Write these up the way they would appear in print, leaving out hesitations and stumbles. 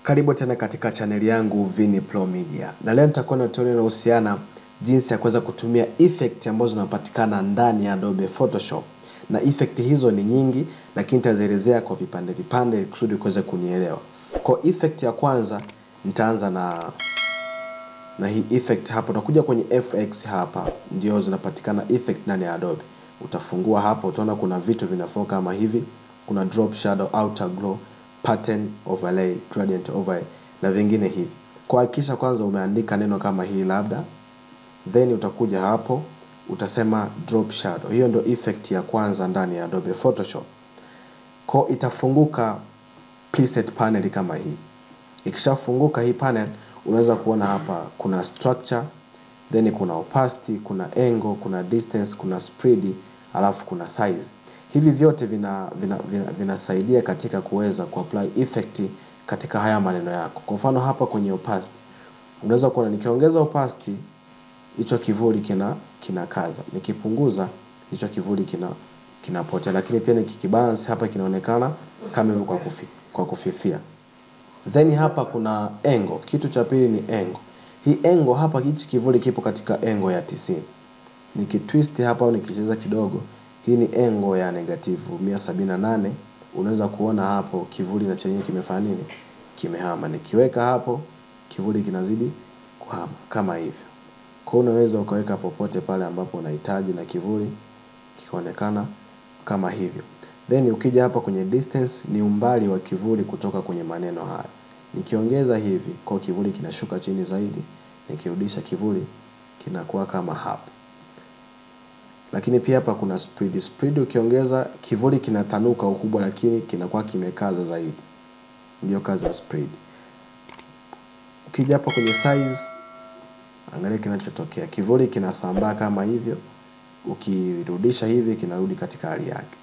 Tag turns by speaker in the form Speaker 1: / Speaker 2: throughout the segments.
Speaker 1: Karibu tena katika chaneli yangu Vini Pro Media. Na leo nitakuwa na tutorial inayohusiana jinsi ya kuweza kutumia effect ambazo zinapatikana ndani ya Adobe Photoshop. Na effect hizo ni nyingi, lakini nitazielezea kwa vipande ili kusudi kuweza kunielewa. Kwa effect ya kwanza nitaanza na hii effect hapo. Utakuja kwenye FX hapa, ndio zinapatikana effect ndani ya Adobe. Utafungua hapo, utaona kuna vitu vinafaa kama hivi. Kuna drop shadow, outer glow, pattern overlay, gradient overlay na vingine hivi. Kwa hakikisha kwanza umeandika neno kama hii labda, then utakuja hapo utasema drop shadow. Hiyo ndio effect ya kwanza ndani ya Adobe Photoshop. Kwa itafunguka preset panel kama hii. Ikishafunguka hii panel, unaweza kuona hapa kuna structure, then kuna opacity, kuna angle, kuna distance, kuna spread, alafu kuna size. Hivi vyote vinasaidia katika kuweza kuapply effect katika haya maneno yako. Kwa mfano hapa kwenye opacity, unaweza kuona nikiongeza opacity hicho kivuli kinakaza. Nikipunguza hicho kivuli kinapotea. Lakini pia nikikibalance hapa kinaonekana kama hivyo kwa kufifia. Then hapa kuna angle. Kitu cha pili ni angle. Hii angle hapa hichi kivuli kipo katika angle ya 90. Nikitwist hapa au nikicheza kidogo, hii ni angle ya negative 178. Unaweza kuona hapo kivuli na chenyewe kimefanya nini? Kimehama. Nikiweka hapo kivuli kinazidi kuhama kama hivyo. Kwa unaweza ukaweka popote pale ambapo unahitaji na kivuli kikaonekana kama hivyo. Then ukija hapa kwenye distance, ni umbali wa kivuli kutoka kwenye maneno haya. Nikiongeza hivi kwa kivuli kinashuka chini zaidi, nikirudisha kivuli kinakuwa kama hapa. Lakini pia hapa kuna spread. Spread ukiongeza kivuli kinatanuka ukubwa, lakini kinakuwa kimekaza zaidi. Ndio kazi ya spread. Ukija hapa kwenye size, angalia kinachotokea. Kivuli kinasambaa kama hivyo. Ukirudisha hivi kinarudi katika hali yake.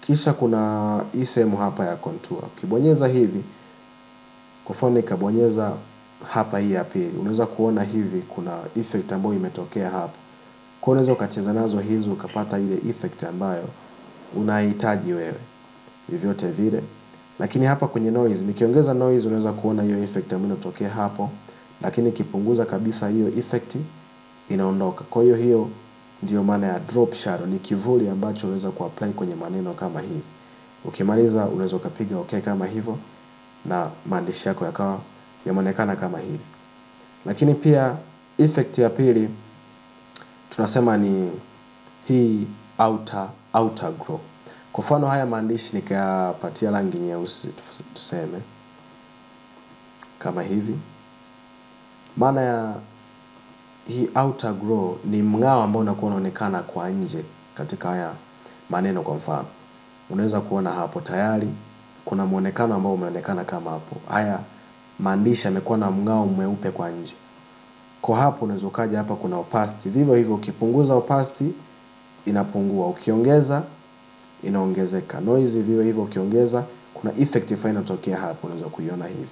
Speaker 1: Kisha kuna hii sehemu hapa ya contour. Ukibonyeza hivi, kwa mfano nikabonyeza hapa hii ya pili, unaweza kuona hivi kuna effect ambayo imetokea hapa. Kwa unaweza ukacheza nazo hizo ukapata ile effect ambayo unahitaji wewe. Vyovyote vile. Lakini hapa kwenye noise, nikiongeza noise unaweza kuona hiyo effect ambayo inatokea hapo, lakini nikipunguza kabisa hiyo effect inaondoka. Kwa hiyo ndio maana ya drop shadow. Ni kivuli ambacho unaweza kuapply kwenye maneno kama hivi. Ukimaliza unaweza ukapiga okay kama hivyo na maandishi yako yakawa yameonekana kama hivi. Lakini pia effect ya pili tunasema ni hii outer glow. Kwa mfano haya maandishi nikayapatia rangi nyeusi tuseme kama hivi. Maana ya hii outer glow ni mng'ao ambao unakuwa unaonekana kwa nje katika haya maneno. Kwa mfano unaweza kuona hapo tayari kuna muonekano ambao umeonekana kama hapo. Haya maandishi yamekuwa na mng'ao mweupe kwa nje. Kwa hapo unaweza ukaja hapa kuna opacity. Vivyo hivyo ukipunguza opacity inapungua, ukiongeza inaongezeka. Noise vivyo hivyo ukiongeza kuna effect fulani inatokea hapo, unaweza kuiona hivi.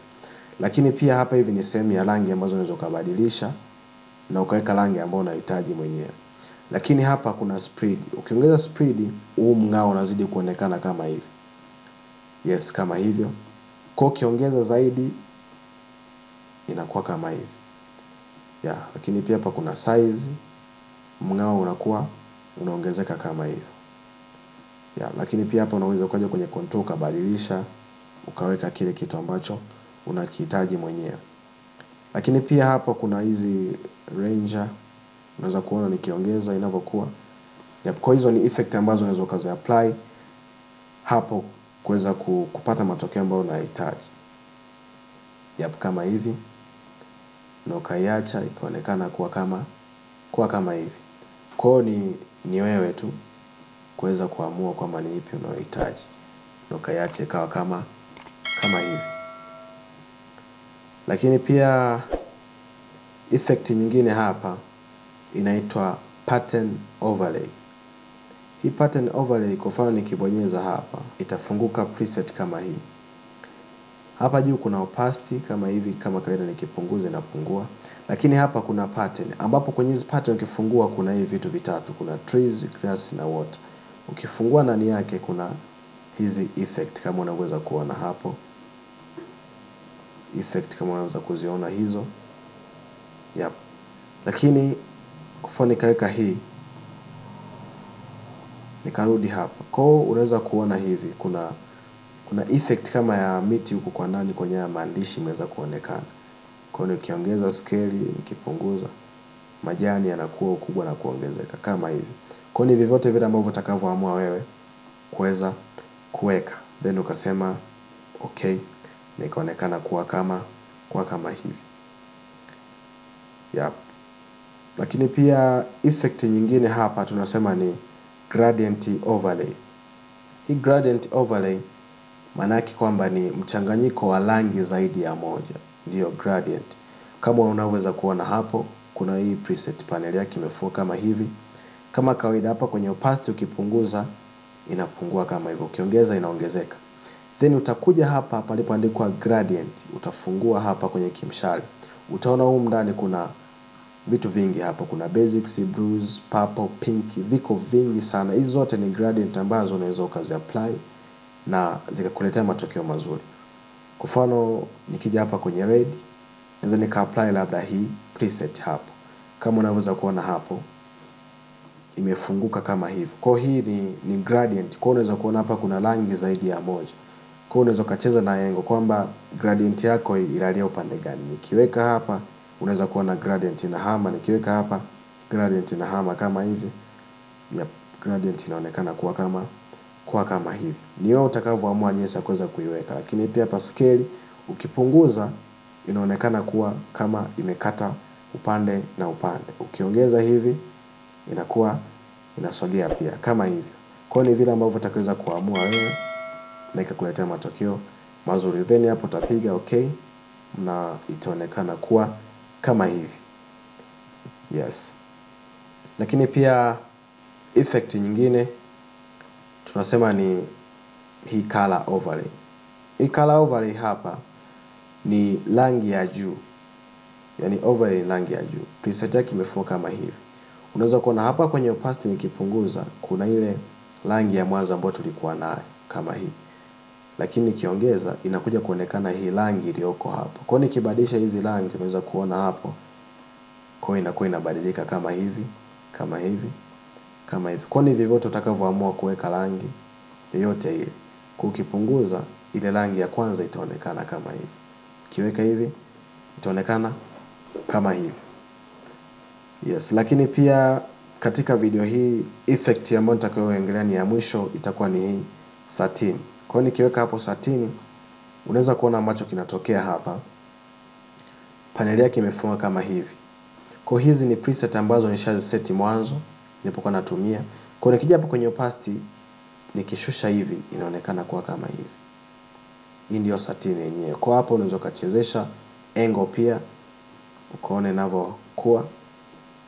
Speaker 1: Lakini pia hapa hivi ni sehemu ya rangi ambazo unaweza kubadilisha na ukaweka rangi ambayo unahitaji mwenyewe. Lakini hapa kuna spread. Ukiongeza spread, huu mng'ao unazidi kuonekana kama hivi. Yes, kama hivyo. Kwa ukiongeza zaidi inakuwa kama hivi. Lakini pia hapa kuna size, mng'ao unakuwa unaongezeka kama hivyo. Lakini pia hapa unaweza ukaja kwenye control ukabadilisha, ukaweka kile kitu ambacho unakihitaji mwenyewe. Lakini pia hapa kuna hizi ranger, unaweza kuona nikiongeza inavyokuwa. Kwa hizo ni effect ambazo unaweza ukazi apply hapo kuweza kupata matokeo ambayo unahitaji. Kama hivi. Na ukaiacha ikaonekana kuwa kama hivi. Kwa hiyo ni wewe tu kuweza kuamua kwamba ni ipi unayohitaji. Na ukaiacha ikawa kama hivi. Lakini pia effect nyingine hapa inaitwa pattern overlay. Hii pattern overlay kwa mfano nikibonyeza hapa itafunguka preset kama hii. Hapa juu kuna opacity kama hivi, kama kawaida nikipunguza inapungua. Lakini hapa kuna pattern ambapo kwenye hizi pattern ukifungua kuna hivi vitu vitatu, kuna trees, grass na water. Ukifungua ndani yake kuna hizi effect kama unaweza kuona hapo. effect kama unaweza kuziona hizo. Yep. Lakini kufanya nikaweka hii, nikarudi hapa. Kwa hiyo unaweza kuona hivi kuna effect kama ya miti huko kwa ndani kwenye maandishi imeweza kuonekana. Kwa hiyo nikiongeza scale, nikipunguza, majani yanakuwa ukubwa na kuongezeka kama hivi. Kwa hiyo ni vyovyote vile ambavyo utakavyoamua wewe kuweza kuweka, then ukasema okay, na ikaonekana kuwa kama hivi. Yep. Lakini pia effect nyingine hapa tunasema ni gradient overlay. Hii gradient overlay maana yake kwamba ni mchanganyiko wa rangi zaidi ya moja, ndio gradient. Kama unaweza kuona hapo, kuna hii preset panel yake imefungwa kama hivi. Kama kawaida hapa kwenye opacity ukipunguza inapungua kama hivyo, ukiongeza inaongezeka. Then utakuja hapa palipoandikwa gradient, utafungua hapa kwenye kimshale. Utaona huko ndani kuna vitu vingi hapa, kuna basics, blues, purple, pink, viko vingi sana. Hizo zote ni gradient ambazo unaweza ukazi apply na zikakuletea matokeo mazuri. Kwa mfano nikija hapa kwenye red, naweza nika apply labda hii preset hapo. Kama unaweza kuona hapo imefunguka kama hivi. Kwa hii ni gradient. Kwa unaweza kuona hapa kuna rangi zaidi ya moja. Kwa unaweza kucheza na yengo kwamba gradient yako ilalia upande gani. Nikiweka hapa unaweza kuona gradient inahama, nikiweka hapa gradient inahama kama hivi. Yep, gradient inaonekana kuwa kama hivi. Ni wewe utakavyoamua jinsi ya kuweza kuiweka. Lakini pia hapa scale ukipunguza inaonekana kuwa kama imekata upande na upande. Ukiongeza hivi inakuwa inasogea pia kama hivyo. Kwa hiyo ni vile ambavyo utakaweza kuamua wewe na ikakuletea matokeo mazuri. Then hapo utapiga okay na itaonekana kuwa kama hivi. Yes. Lakini pia effect nyingine tunasema ni hii color overlay. Hii color overlay hapa ni rangi ya juu. Yaani overlay ni rangi ya juu. Preset yake imefungwa kama hivi. Unaweza kuona hapa kwenye opacity nikipunguza kuna ile rangi ya mwanzo ambayo tulikuwa nayo kama hii. Lakini nikiongeza inakuja kuonekana hii rangi iliyoko hapo. Kwa hiyo nikibadilisha hizi rangi unaweza kuona hapo. Kwa hiyo inakuwa inabadilika kama hivi, kama hivi, kama hivi. Kwa hiyo ni vyovyote utakavyoamua kuweka rangi yoyote ile. Kwa ukipunguza ile rangi ya kwanza itaonekana kama hivi. Ukiweka hivi itaonekana kama hivi. Yes, lakini pia katika video hii effect ambayo nitakayoongelea ni ya mwisho itakuwa ni hii satin. Kwa hiyo nikiweka hapo satin unaweza kuona ambacho kinatokea hapa. Panel yake imefungwa kama hivi. Kwa hizi ni preset ambazo nishazi mwanzo nilipokuwa natumia. Kwa nikija hapo kwenye opacity nikishusha hivi inaonekana kuwa kama hivi. Hii ndio satin yenyewe. Kwa hapo unaweza kuchezesha angle pia ukaone inavyokuwa.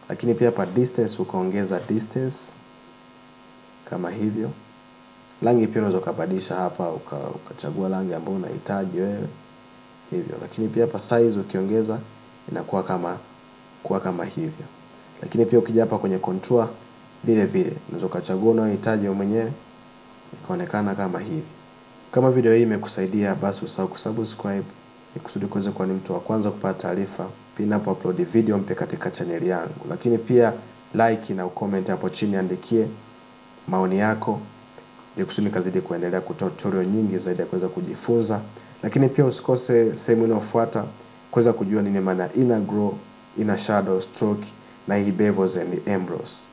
Speaker 1: Lakini pia hapa distance ukaongeza distance kama hivyo. Rangi pia unaweza kubadilisha hapa ukachagua rangi ambayo unahitaji wewe hivyo. Lakini pia hapa size ukiongeza inakuwa kama hivyo. Lakini pia ukija hapa kwenye contour vile vile unaweza kuchagua unayohitaji wewe mwenyewe ikaonekana kama hivi. Kama video hii imekusaidia basi usahau kusubscribe ili kusudi kuweza kuwa ni mtu wa kwanza kupata taarifa pindi ninapo upload video mpya katika channel yangu. Lakini pia like na ucomment hapo chini, andikie maoni yako ili kusudi nikazidi kuendelea kutoa tutorial nyingi zaidi ya kuweza kujifunza. Lakini pia usikose sehemu inayofuata kuweza kujua nini maana inner glow, inner shadow, stroke na hii bevels and emboss.